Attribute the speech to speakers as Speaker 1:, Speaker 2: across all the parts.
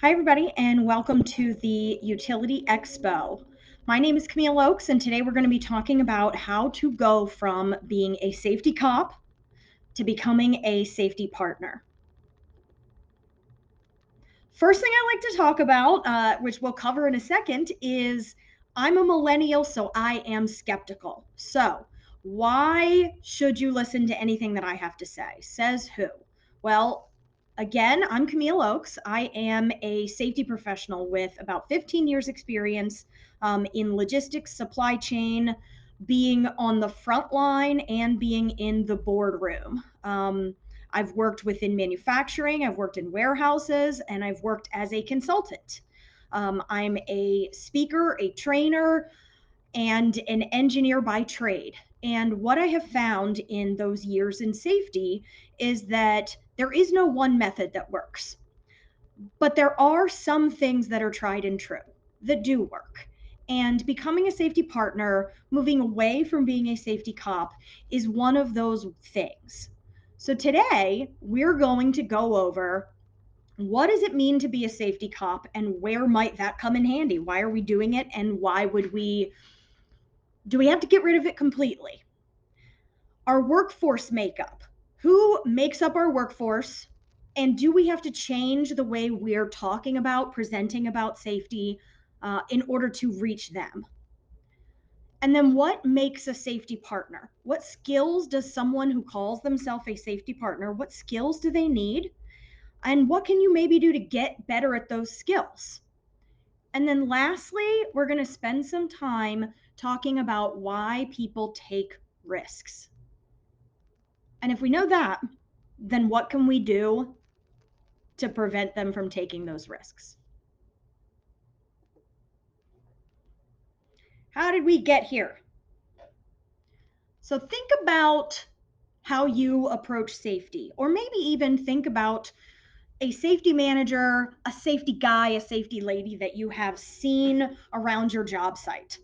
Speaker 1: Hi, everybody, and welcome to the Utility Expo. My name is Camille Oakes, and today we're going to be talking about how to go from being a safety cop to becoming a safety partner. First thing I like to talk about, which we'll cover in a second, is I'm a millennial, so I am skeptical. So, why should you listen to anything that I have to say? Says who? Well, again, I'm Camille Oakes. I am a safety professional with about 15 years' experience in logistics, supply chain, being on the front line, and being in the boardroom. I've worked within manufacturing, I've worked in warehouses, and I've worked as a consultant. I'm a speaker, a trainer, and an engineer by trade. And what I have found in those years in safety is that there is no one method that works, but there are some things that are tried and true that do work. And becoming a safety partner, moving away from being a safety cop, is one of those things. So today, we're going to go over what does it mean to be a safety cop and where might that come in handy? Why are we doing it and why would we do we have to get rid of it completely? Our workforce makeup. Who makes up our workforce? And do we have to change the way we're talking about, presenting about safety in order to reach them? And then what makes a safety partner? What skills does someone who calls themselves a safety partner, what skills do they need? And what can you maybe do to get better at those skills? And then lastly, we're going to spend some time talking about why people take risks. And if we know that, then what can we do to prevent them from taking those risks? How did we get here? So think about how you approach safety, or maybe even think about a safety manager, a safety guy, a safety lady that you have seen around your job site.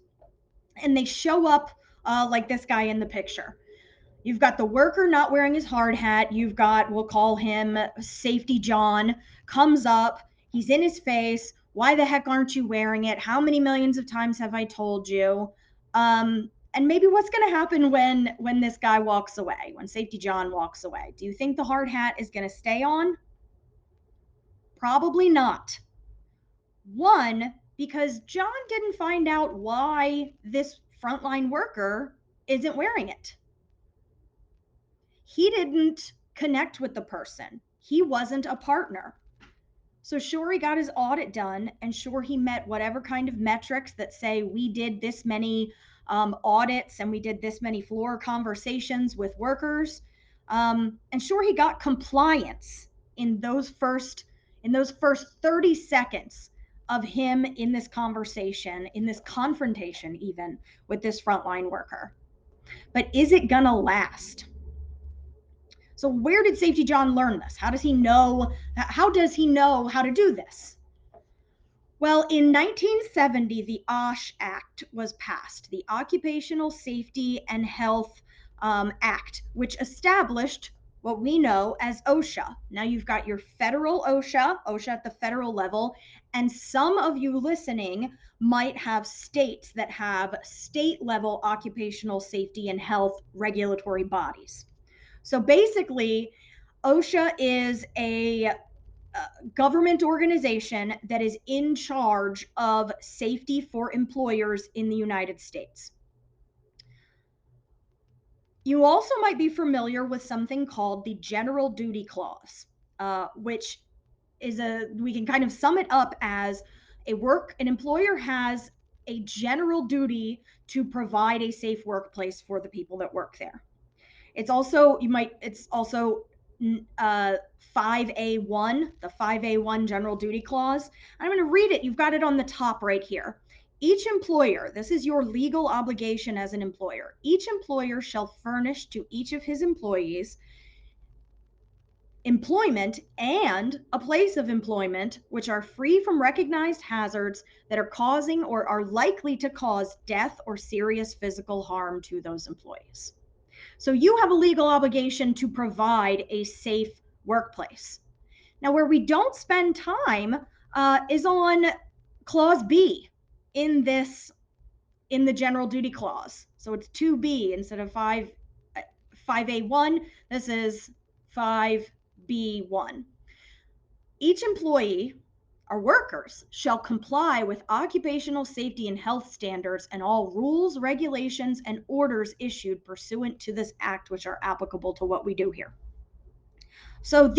Speaker 1: And they show up like this guy in the picture. You've got the worker not wearing his hard hat. You've got, we'll call him Safety John, comes up, he's in his face. Why the heck aren't you wearing it? How many millions of times have I told you? And maybe what's going to happen when this guy walks away, when Safety John walks away? Do you think the hard hat is going to stay on? Probably not. One, because John didn't find out why this frontline worker isn't wearing it. He didn't connect with the person. He wasn't a partner. So, sure, he got his audit done, and sure, he met whatever kind of metrics that say we did this many audits and we did this many floor conversations with workers. And sure, he got compliance in those first 30 seconds of him in this conversation, in this confrontation, even with this frontline worker. But is it gonna last? So where did Safety John learn this? How does he know how to do this? Well, in 1970, the OSH Act was passed, the Occupational Safety and Health Act, which established what we know as OSHA. Now you've got your federal OSHA at the federal level, and some of you listening might have states that have state level occupational safety and health regulatory bodies. So basically, OSHA is a government organization that is in charge of safety for employers in the United States. You also might be familiar with something called the General Duty Clause, which we can kind of sum it up as an employer has a general duty to provide a safe workplace for the people that work there. It's also 5A1, the 5A1 General Duty Clause. I'm going to read it. You've got it on the top right here. Each employer, this is your legal obligation as an employer, each employer shall furnish to each of his employees employment and a place of employment which are free from recognized hazards that are causing or are likely to cause death or serious physical harm to those employees. So you have a legal obligation to provide a safe workplace. Now, where we don't spend time is on clause B in this in the general duty clause. So it's 2B instead of 5A1. This is 5B1. Each employee or workers shall comply with occupational safety and health standards and all rules, regulations, and orders issued pursuant to this act, which are applicable to what we do here. So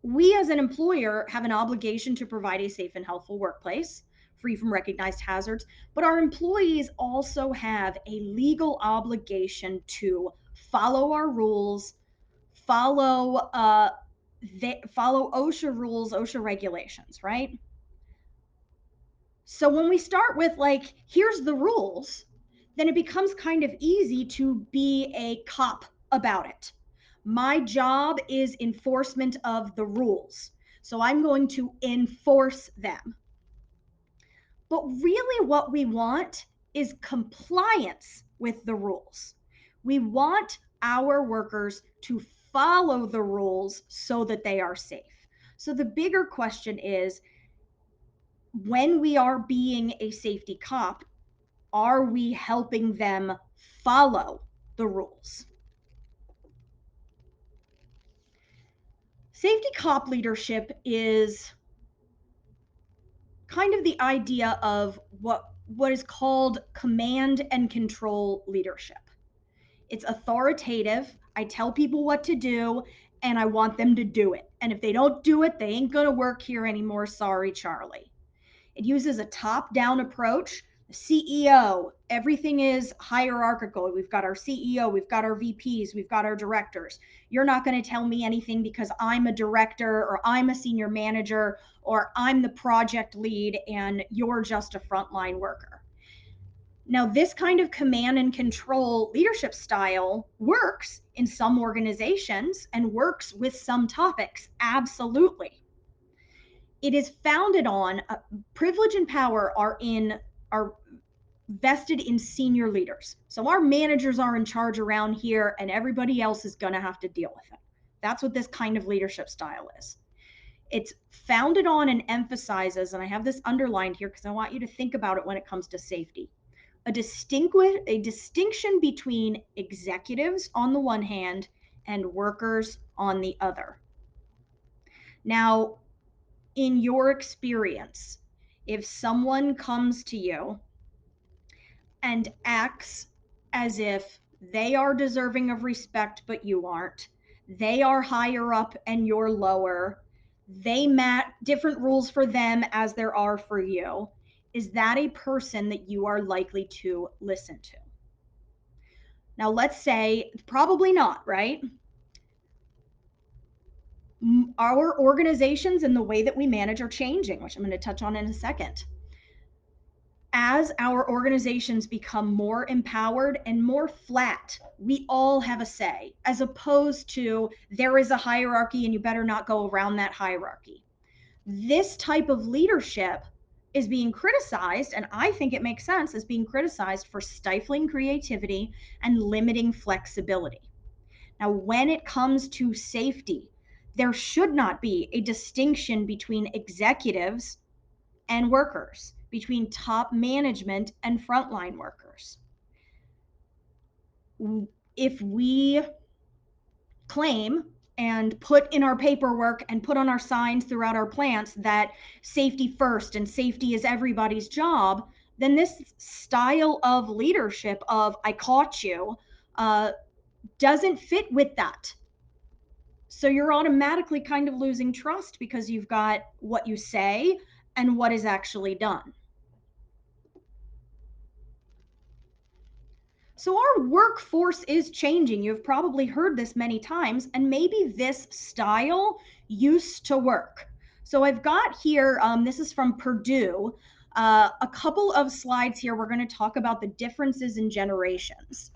Speaker 1: we as an employer have an obligation to provide a safe and healthful workplace free from recognized hazards, but our employees also have a legal obligation to follow our rules, follow they follow OSHA rules, OSHA regulations, right? So when we start with like, here's the rules, then it becomes kind of easy to be a cop about it. My job is enforcement of the rules. So I'm going to enforce them. But really, what we want is compliance with the rules. We want our workers to follow the rules so that they are safe. So the bigger question is, when we are being a safety cop, are we helping them follow the rules? Safety cop leadership is kind of the idea of what is called command and control leadership. It's authoritative. I tell people what to do and I want them to do it. And if they don't do it, they ain't going to work here anymore. Sorry, Charlie. It uses a top down approach. The CEO, everything is hierarchical. We've got our CEO, we've got our VPs, we've got our directors. You're not going to tell me anything because I'm a director or I'm a senior manager or I'm the project lead and you're just a frontline worker. Now, this kind of command and control leadership style works in some organizations and works with some topics, absolutely. It is founded on privilege and power are vested in senior leaders. So our managers are in charge around here and everybody else is going to have to deal with it. That's what this kind of leadership style is. It's founded on and emphasizes, and I have this underlined here because I want you to think about it when it comes to safety. A distinction between executives on the one hand and workers on the other. Now, in your experience, if someone comes to you and acts as if they are deserving of respect but you aren't, they are higher up and you're lower, they met different rules for them as there are for you, is that a person that you are likely to listen to? Now, let's say probably not, right? Our organizations and the way that we manage are changing, which I'm going to touch on in a second. As our organizations become more empowered and more flat, we all have a say, as opposed to there is a hierarchy and you better not go around that hierarchy. This type of leadership is being criticized, and I think it makes sense, as being criticized for stifling creativity and limiting flexibility. Now, when it comes to safety, there should not be a distinction between executives and workers, between top management and frontline workers. If we claim and put in our paperwork and put on our signs throughout our plants that safety first and safety is everybody's job, then this style of leadership of I caught you doesn't fit with that. So you're automatically kind of losing trust because you've got what you say and what is actually done. So our workforce is changing. You've probably heard this many times, and maybe this style used to work. So I've got here, this is from Purdue, a couple of slides here. We're going to talk about the differences in generations.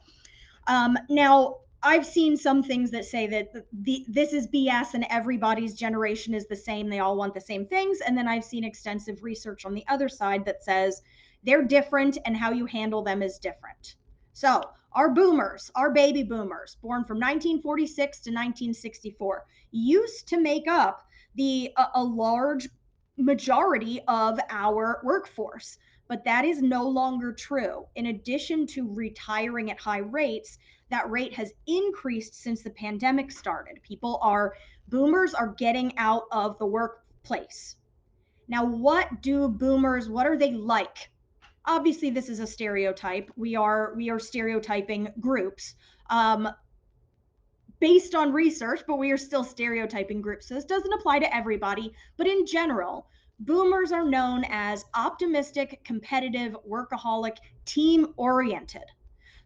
Speaker 1: Now, I've seen some things that say that this is BS and everybody's generation is the same. They all want the same things. And then I've seen extensive research on the other side that says they're different and how you handle them is different. So, our boomers, our baby boomers, born from 1946 to 1964, used to make up a large majority of our workforce. But that is no longer true. In addition to retiring at high rates, that rate has increased since the pandemic started. Boomers are getting out of the workplace. Now, what are they like? Obviously, this is a stereotype. We are stereotyping groups. Based on research, but we are still stereotyping groups. So this doesn't apply to everybody, but in general, boomers are known as optimistic, competitive, workaholic, team oriented.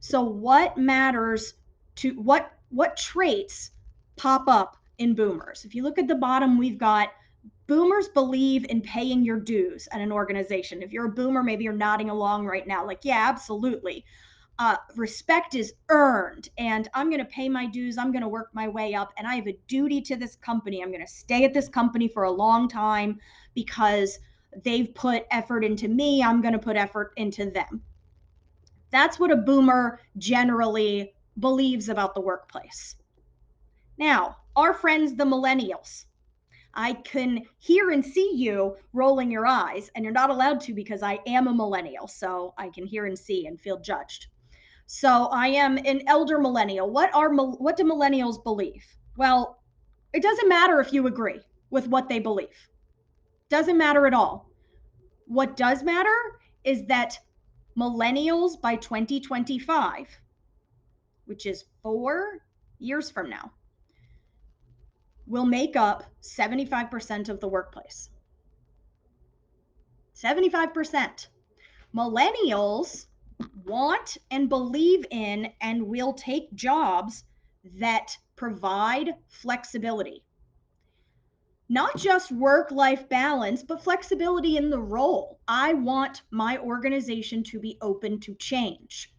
Speaker 1: So what traits pop up in boomers? If you look at the bottom, we've got boomers believe in paying your dues at an organization. If you're a boomer, maybe you're nodding along right now, like, yeah, absolutely. Respect is earned, and I'm going to pay my dues. I'm going to work my way up, and I have a duty to this company. I'm going to stay at this company for a long time because they've put effort into me. I'm going to put effort into them. That's what a boomer generally believes about the workplace. Now, our friends, the millennials. I can hear and see you rolling your eyes, and you're not allowed to because I am a millennial, so I can hear and see and feel judged. So I am an elder millennial. What do millennials believe? Well, it doesn't matter if you agree with what they believe. Doesn't matter at all. What does matter is that millennials by 2025, which is 4 years from now, will make up 75% of the workplace. 75%. Millennials want and believe in and will take jobs that provide flexibility. Not just work life balance, but flexibility in the role. I want my organization to be open to change.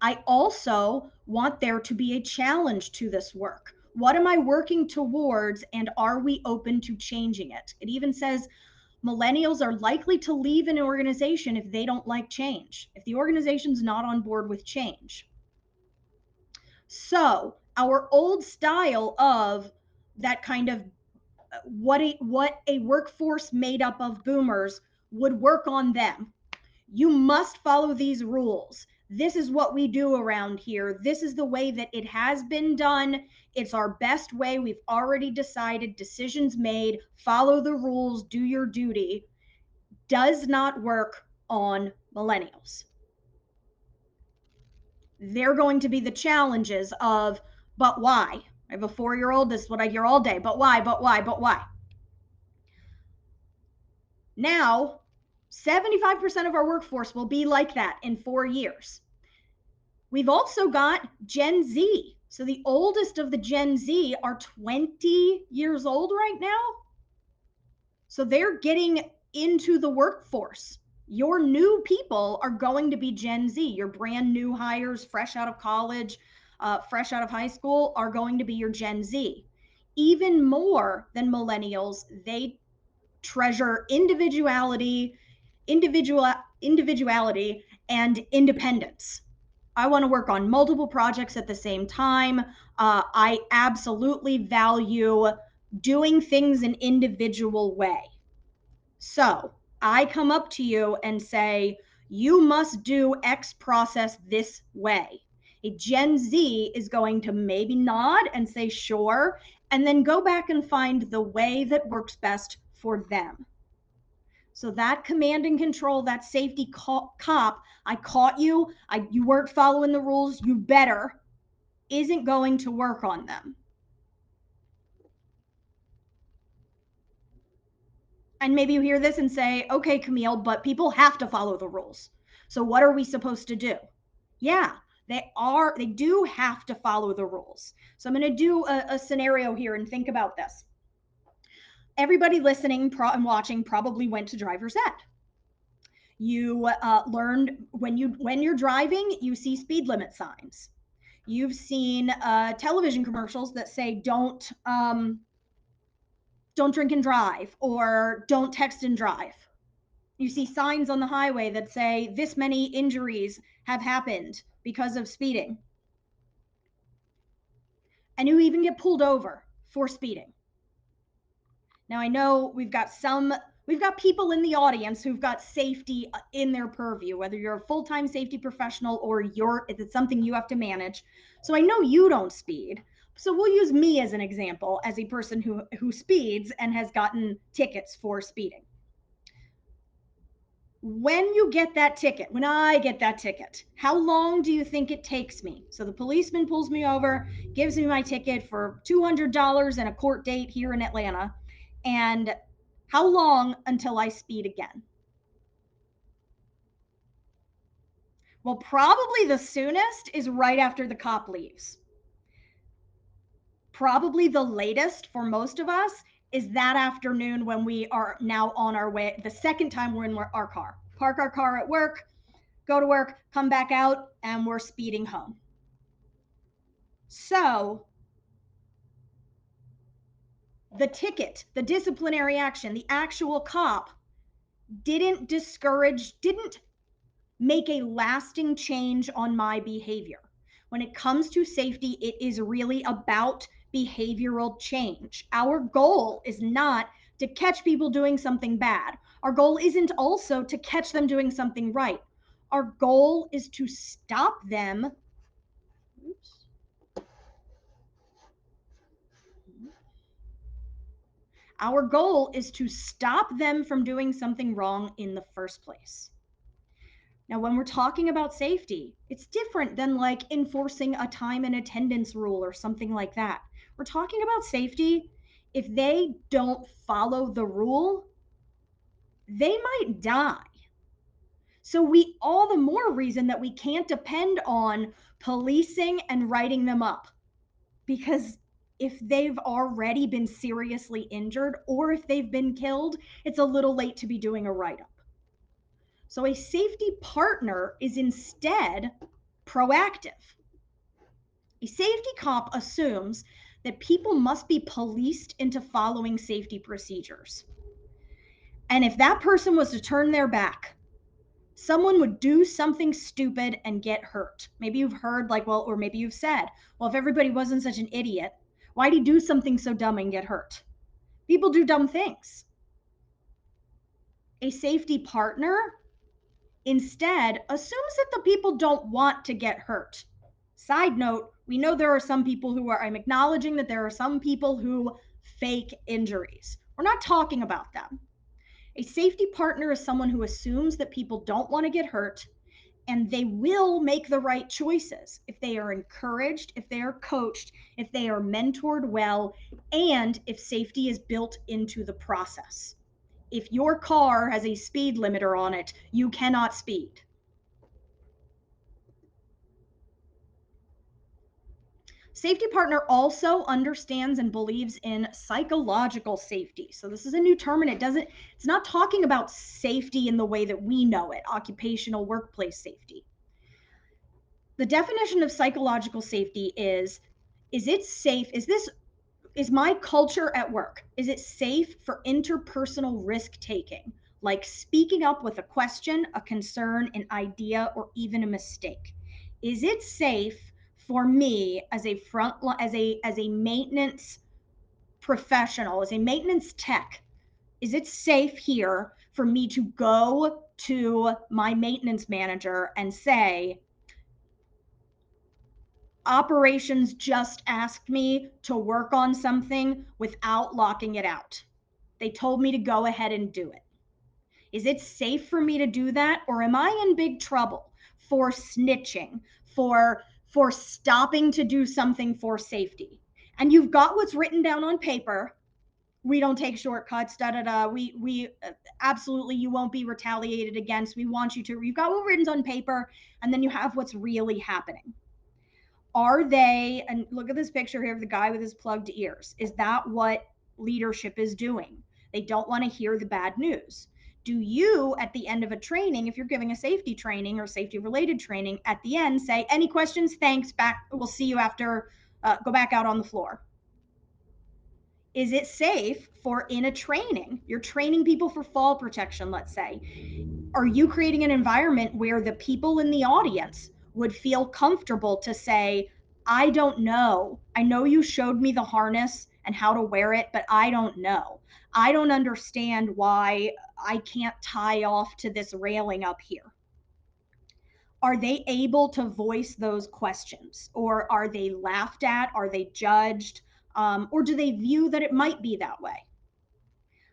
Speaker 1: I also want there to be a challenge to this work. What am I working towards, and are we open to changing it? It even says millennials are likely to leave an organization if they don't like change, if the organization's not on board with change. So, our old style of that kind of what a workforce made up of boomers would work on them. You must follow these rules. This is what we do around here. This is the way that it has been done. It's our best way. We've already decided, decisions made. Follow the rules, do your duty. Does not work on millennials. They're going to be the challenges of, but why? I have a 4-year-old. This is what I hear all day. But why? But why? But why? Now, 75% of our workforce will be like that in 4 years. We've also got Gen Z. So the oldest of the Gen Z are 20 years old right now. So they're getting into the workforce. Your new people are going to be Gen Z. Your brand new hires, fresh out of college, fresh out of high school, are going to be your Gen Z. Even more than millennials, they treasure individuality and independence. I want to work on multiple projects at the same time. I absolutely value doing things an individual way. So I come up to you and say, you must do X process this way. A Gen Z is going to maybe nod and say, sure, and then go back and find the way that works best for them. So that command and control, that safety cop, I caught you, you weren't following the rules, you better, isn't going to work on them. And maybe you hear this and say, okay, Camille, but people have to follow the rules. So what are we supposed to do? Yeah, they do have to follow the rules. So I'm going to do a scenario here and think about this. Everybody listening and watching probably went to driver's ed. You learned when you're driving, you see speed limit signs. You've seen television commercials that say don't drink and drive, or don't text and drive. You see signs on the highway that say this many injuries have happened because of speeding. And you even get pulled over for speeding. Now I know we've got We've got people in the audience who've got safety in their purview, whether you're a full-time safety professional or it's something you have to manage. So I know you don't speed. So we'll use me as an example as a person who speeds and has gotten tickets for speeding. When you get that ticket, when I get that ticket, how long do you think it takes me? So the policeman pulls me over, gives me my ticket for $200 and a court date here in Atlanta. And how long until I speed again? Well, probably the soonest is right after the cop leaves. Probably the latest for most of us is that afternoon when we are now on our way, the second time we're in our car. Park our car at work, go to work, come back out, and we're speeding home. So the ticket, the disciplinary action, the actual cop didn't make a lasting change on my behavior. When it comes to safety, it is really about behavioral change. Our goal is not to catch people doing something bad. Our goal isn't also to catch them doing something right. Our goal is to stop them. Oops. Our goal is to stop them from doing something wrong in the first place. Now, when we're talking about safety, it's different than like enforcing a time and attendance rule or something like that. We're talking about safety. If they don't follow the rule, they might die. So, we all the more reason that we can't depend on policing and writing them up, because if they've already been seriously injured or if they've been killed, it's a little late to be doing a write up. So a safety partner is instead proactive. A safety cop assumes that people must be policed into following safety procedures. And if that person was to turn their back, someone would do something stupid and get hurt. Maybe you've heard, like, well, or maybe you've said, well, if everybody wasn't such an idiot, why'd he do something so dumb and get hurt? People do dumb things. A safety partner instead assumes that the people don't want to get hurt. Side note, we know there are some people I'm acknowledging that there are some people who fake injuries. We're not talking about them. A safety partner is someone who assumes that people don't want to get hurt and they will make the right choices if they are encouraged, if they are coached, if they are mentored well, and if safety is built into the process. If your car has a speed limiter on it, you cannot speed. Safety partner also understands and believes in psychological safety. So this is a new term and it's not talking about safety in the way that we know it, occupational workplace safety. The definition of psychological safety is it safe? Is my culture at work, is it safe for interpersonal risk taking, like speaking up with a question, a concern, an idea, or even a mistake? Is it safe for me as a maintenance professional, as a maintenance tech? Is it safe here for me to go to my maintenance manager and say, operations just asked me to work on something without locking it out? They told me to go ahead and do it. Is it safe for me to do that, or am I in big trouble for snitching, for stopping to do something for safety? And you've got what's written down on paper. We don't take shortcuts, da da da. We absolutely, you won't be retaliated against. We want you to. You've got what written on paper, and then you have what's really happening. Are they, and look at this picture here of the guy with his plugged ears. Is that what leadership is doing? They don't want to hear the bad news. Do you, at the end of a training, if you're giving a safety training or safety related training, at the end say, any questions? Thanks, back, we'll see you after, go back out on the floor? Is it safe for in a training, you're training people for fall protection, let's say, are you creating an environment where the people in the audience would feel comfortable to say, I don't know. I know you showed me the harness and how to wear it, but I don't know. I don't understand why I can't tie off to this railing up here. Are they able to voice those questions, or are they laughed at? Are they judged? Or do they view that it might be that way?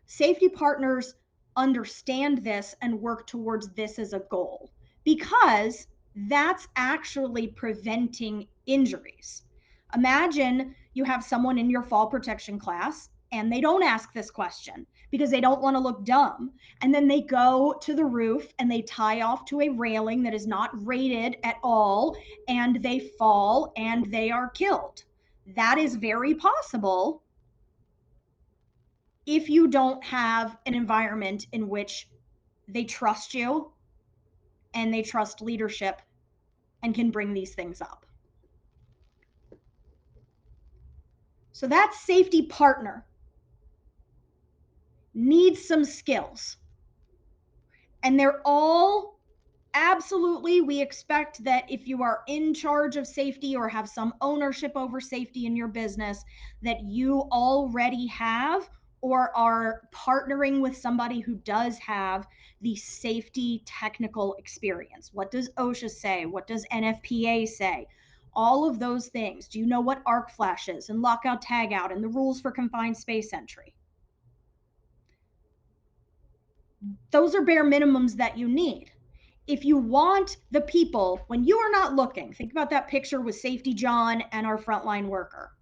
Speaker 1: Safety partners understand this and work towards this as a goal because that's actually preventing injuries. Imagine you have someone in your fall protection class and they don't ask this question because they don't want to look dumb. And then they go to the roof and they tie off to a railing that is not rated at all, and they fall and they are killed. That is very possible if you don't have an environment in which they trust you and they trust leadership and can bring these things up. So that safety partner needs some skills. And they're all absolutely, we expect that if you are in charge of safety or have some ownership over safety in your business, that you already have or are partnering with somebody who does have the safety technical experience. What does OSHA say? What does NFPA say? All of those things. Do you know what arc flash is and lockout tagout and the rules for confined space entry? Those are bare minimums that you need. If you want the people, when you are not looking, think about that picture with Safety John and our frontline worker.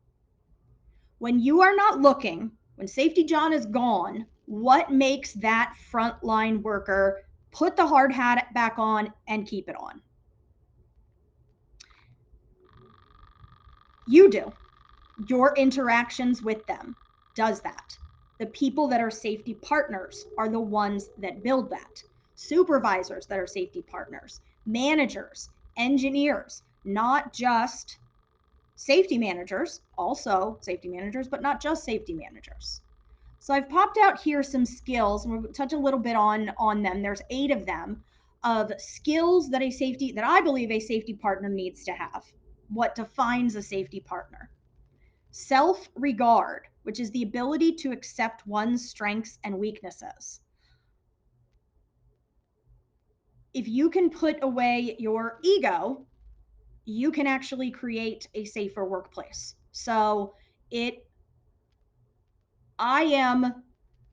Speaker 1: When you are not looking, when Safety John is gone, what makes that frontline worker put the hard hat back on and keep it on? You do. Your interactions with them does that. The people that are safety partners are the ones that build that. Supervisors that are safety partners, managers, engineers, not just safety managers, also safety managers, but not just safety managers. So I've popped out here some skills, and we'll touch a little bit on them. There's 8 of them, of skills that I believe a safety partner needs to have. What defines a safety partner? Self regard, which is the ability to accept one's strengths and weaknesses. If you can put away your ego, you can actually create a safer workplace. So I am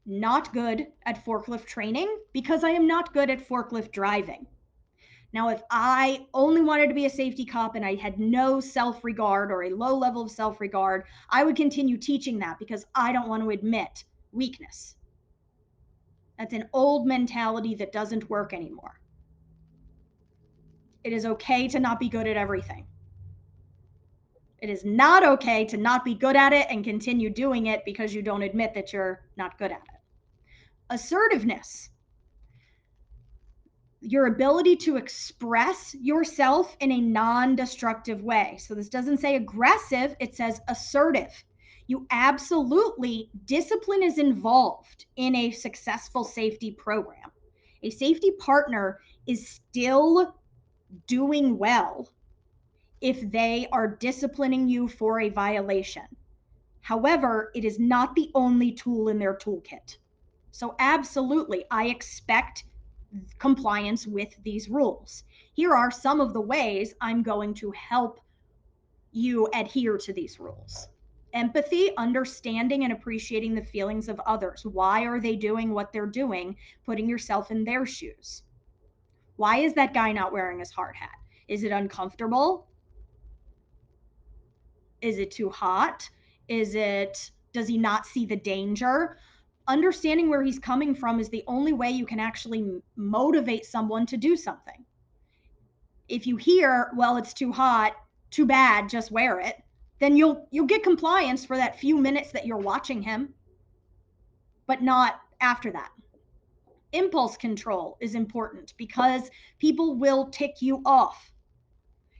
Speaker 1: not good at forklift training because I am not good at forklift driving. Now, if I only wanted to be a safety cop and I had no self regard or a low level of self regard, I would continue teaching that because I don't want to admit weakness. That's an old mentality that doesn't work anymore. It is okay to not be good at everything. It is not okay to not be good at it and continue doing it because you don't admit that you're not good at it. Assertiveness, your ability to express yourself in a non-destructive way. So this doesn't say aggressive, it says assertive. You absolutely, discipline is involved in a successful safety program. A safety partner is still doing well if they are disciplining you for a violation. However, it is not the only tool in their toolkit. So, absolutely, I expect compliance with these rules. Here are some of the ways I'm going to help you adhere to these rules. Empathy, understanding and appreciating the feelings of others. Why are they doing what they're doing? Putting yourself in their shoes. Why is that guy not wearing his hard hat? Is it uncomfortable? Is it too hot? Does he not see the danger? Understanding where he's coming from is the only way you can actually motivate someone to do something. If you hear, well, it's too hot, too bad, just wear it, then you'll get compliance for that few minutes that you're watching him, but not after that. Impulse control is important because people will tick you off.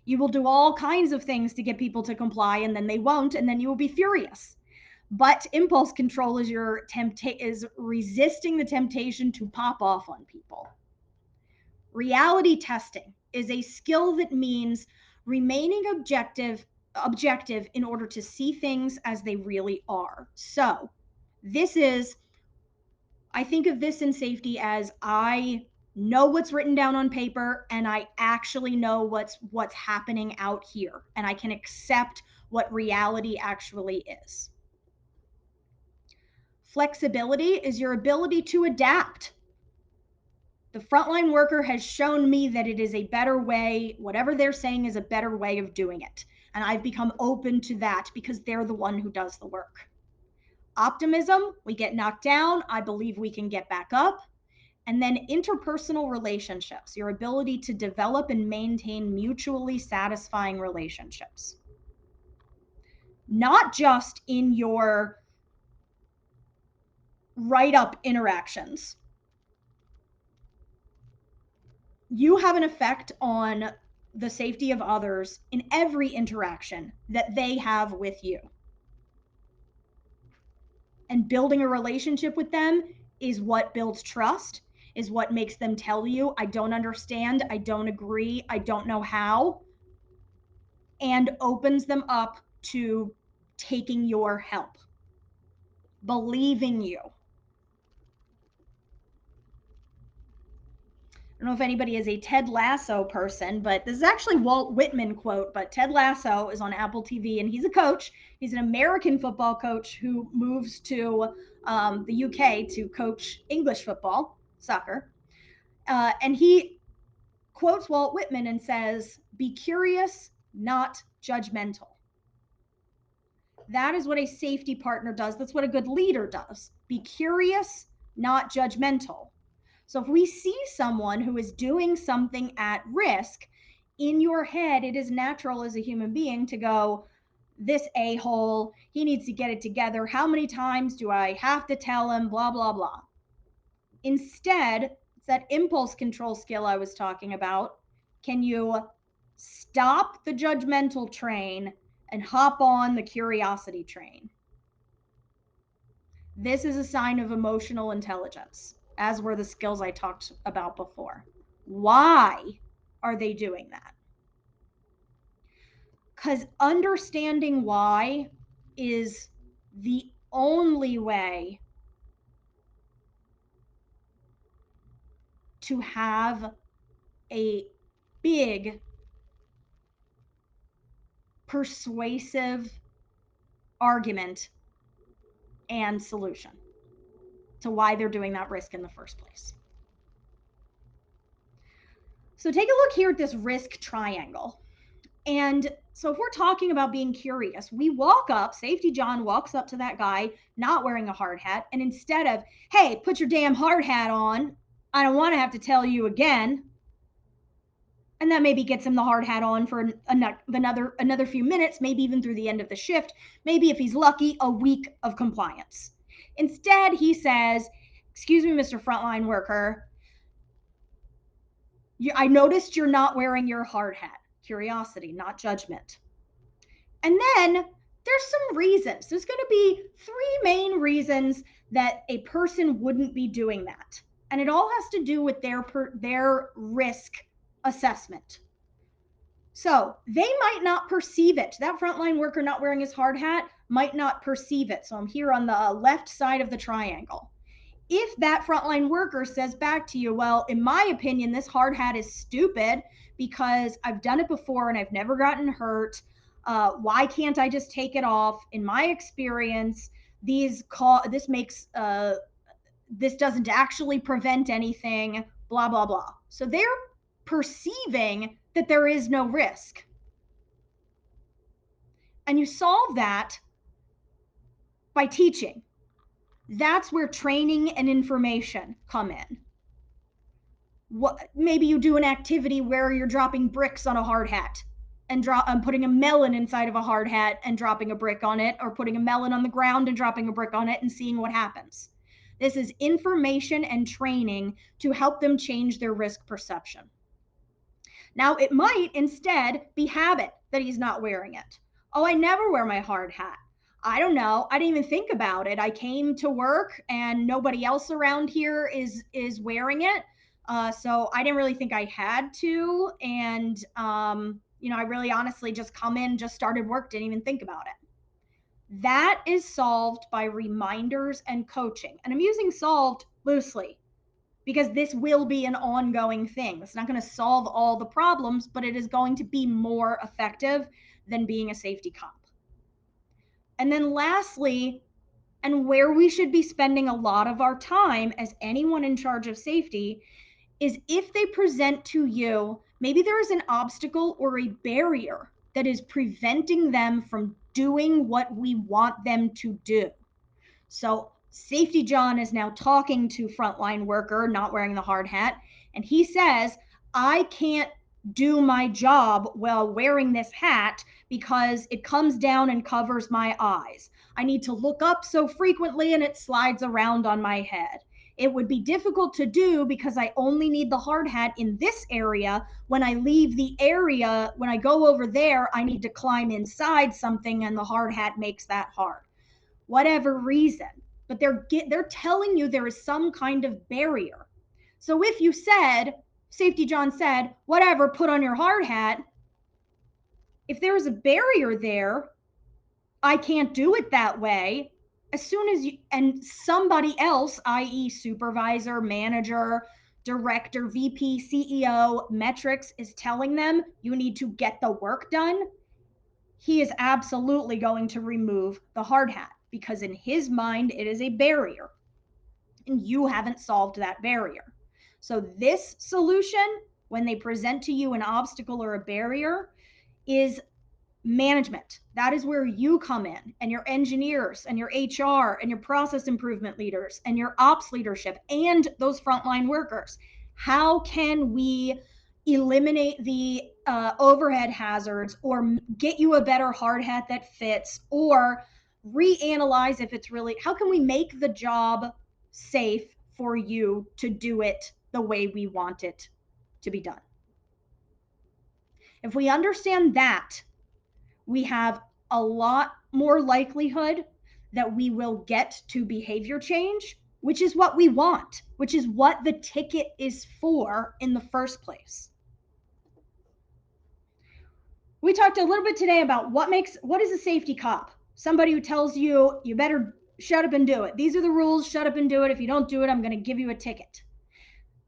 Speaker 1: You will do all kinds of things to get people to comply, and then they won't, and then you will be furious. But impulse control is resisting the temptation to pop off on people. Reality testing is a skill that means remaining objective objective in order to see things as they really are. So, this is, I think of this in safety as I know what's written down on paper and I actually know what's happening out here and I can accept what reality actually is. Flexibility is your ability to adapt. The frontline worker has shown me that it is a better way, whatever they're saying is a better way of doing it. And I've become open to that because they're the one who does the work. Optimism, we get knocked down. I believe we can get back up. And then interpersonal relationships, your ability to develop and maintain mutually satisfying relationships. Not just in your write up interactions. You have an effect on the safety of others in every interaction that they have with you. And building a relationship with them is what builds trust, is what makes them tell you, I don't understand, I don't agree, I don't know how, and opens them up to taking your help, believing you. I don't know if anybody is a Ted Lasso person, but this is actually Walt Whitman quote, but Ted Lasso is on Apple TV and he's a coach. He's an American football coach who moves to the UK to coach English football, soccer. And he quotes Walt Whitman and says, "Be curious, not judgmental." That is what a safety partner does. That's what a good leader does. Be curious, not judgmental. So if we see someone who is doing something at risk, in your head, it is natural as a human being to go, this a hole, he needs to get it together. How many times do I have to tell him? Blah, blah, blah. Instead, it's that impulse control skill I was talking about. Can you stop the judgmental train and hop on the curiosity train? This is a sign of emotional intelligence, as were the skills I talked about before. Why are they doing that? Because understanding why is the only way to have a big, persuasive argument and solution to why they're doing that risk in the first place. So take a look here at this risk triangle. And so if we're talking about being curious, we walk up, Safety John walks up to that guy not wearing a hard hat, and instead of, hey, put your damn hard hat on, I don't want to have to tell you again. And that maybe gets him the hard hat on for another few minutes, maybe even through the end of the shift, maybe if he's lucky, a week of compliance. Instead, he says, excuse me, Mr. Frontline Worker, I noticed you're not wearing your hard hat. Curiosity, not judgment. And then there's some reasons. There's going to be three main reasons that a person wouldn't be doing that. And it all has to do with their risk assessment. So they might not perceive it. That frontline worker not wearing his hard hat might not perceive it. So I'm here on the left side of the triangle. If that frontline worker says back to you, well, in my opinion, this hard hat is stupid because I've done it before and I've never gotten hurt. Why can't I just take it off? In my experience, this makes this doesn't actually prevent anything. Blah blah blah. So they're perceiving that there is no risk, and you solve that by teaching. That's where training and information come in. What, maybe you do an activity where you're dropping bricks on a hard hat and putting a melon inside of a hard hat and dropping a brick on it, or putting a melon on the ground and dropping a brick on it and seeing what happens. This is information and training to help them change their risk perception. Now, it might instead be habit that he's not wearing it. Oh, I never wear my hard hat. I don't know. I didn't even think about it. I came to work and nobody else around here is wearing it. So I didn't really think I had to. And I really honestly just come in, just started work, didn't even think about it. That is solved by reminders and coaching. And I'm using solved loosely because this will be an ongoing thing. It's not going to solve all the problems, but it is going to be more effective than being a safety cop. And then lastly, and where we should be spending a lot of our time as anyone in charge of safety, is if they present to you, maybe there is an obstacle or a barrier that is preventing them from doing what we want them to do. So Safety John is now talking to frontline worker not wearing the hard hat, and he says, I can't do my job while wearing this hat because it comes down and covers my eyes. I need to look up so frequently and it slides around on my head. It would be difficult to do because I only need the hard hat in this area. When I leave the area, when I go over there, I need to climb inside something and the hard hat makes that hard. Whatever reason, but they're telling you there is some kind of barrier. So if you said, Safety John said, whatever, put on your hard hat, if there is a barrier there, I can't do it that way. As soon as you, and somebody else, i.e., supervisor, manager, director, VP, CEO, metrics, is telling them you need to get the work done, he is absolutely going to remove the hard hat because in his mind it is a barrier and you haven't solved that barrier. So this solution, when they present to you an obstacle or a barrier, is management. That is where you come in, and your engineers and your HR and your process improvement leaders and your ops leadership and those frontline workers. How can we eliminate the overhead hazards or get you a better hard hat that fits or reanalyze if it's really, how can we make the job safe for you to do it the way we want it to be done? If we understand that, we have a lot more likelihood that we will get to behavior change, which is what we want, which is what the ticket is for in the first place. We talked a little bit today about what is a safety cop? Somebody who tells you you better shut up and do it. These are the rules, shut up and do it. If you don't do it, I'm going to give you a ticket.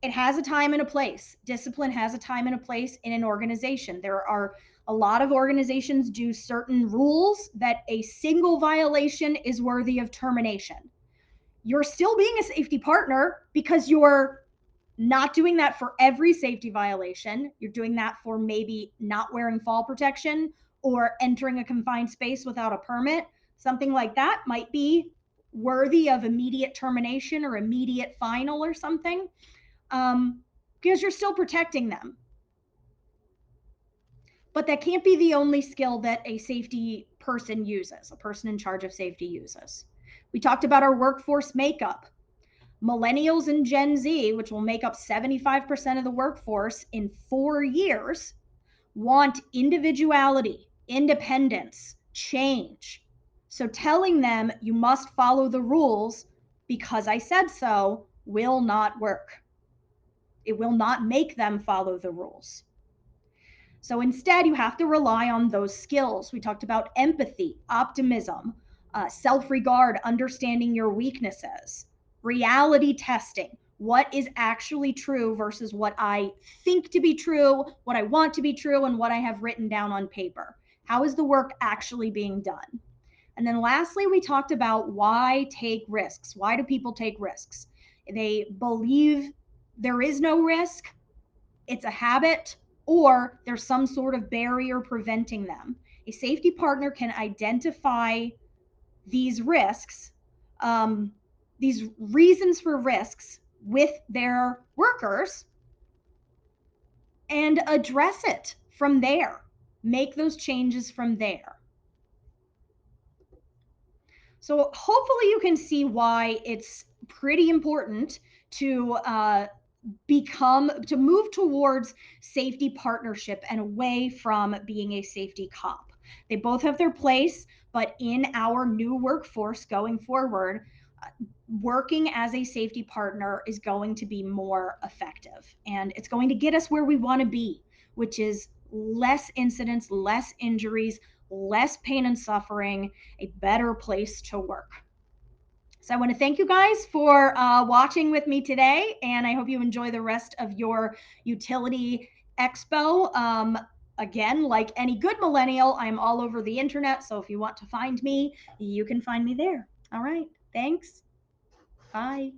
Speaker 1: It has a time and a place. Discipline has a time and a place in an organization. There are a lot of organizations do certain rules that a single violation is worthy of termination. You're still being a safety partner because you're not doing that for every safety violation. You're doing that for maybe not wearing fall protection or entering a confined space without a permit. Something like that might be worthy of immediate termination or immediate final or something, because you're still protecting them. But that can't be the only skill that a safety person uses, a person in charge of safety uses. We talked about our workforce makeup. Millennials and Gen Z, which will make up 75% of the workforce in 4 years, want individuality, independence, change. So telling them you must follow the rules because I said so will not work. It will not make them follow the rules. So instead, you have to rely on those skills. We talked about empathy, optimism, self regard, understanding your weaknesses, reality testing. What is actually true versus what I think to be true, what I want to be true, and what I have written down on paper? How is the work actually being done? And then lastly, we talked about why take risks. Why do people take risks? They believe there is no risk, it's a habit, or there's some sort of barrier preventing them. A safety partner can identify these risks, these reasons for risks with their workers and address it from there, make those changes from there. So hopefully you can see why it's pretty important to move towards safety partnership and away from being a safety cop. They both have their place, but in our new workforce going forward, working as a safety partner is going to be more effective and it's going to get us where we want to be, which is less incidents, less injuries, less pain and suffering, a better place to work. So I want to thank you guys for watching with me today, and I hope you enjoy the rest of your utility expo. Again, like any good millennial, I'm all over the internet, so if you want to find me, you can find me there. All right, thanks. Bye.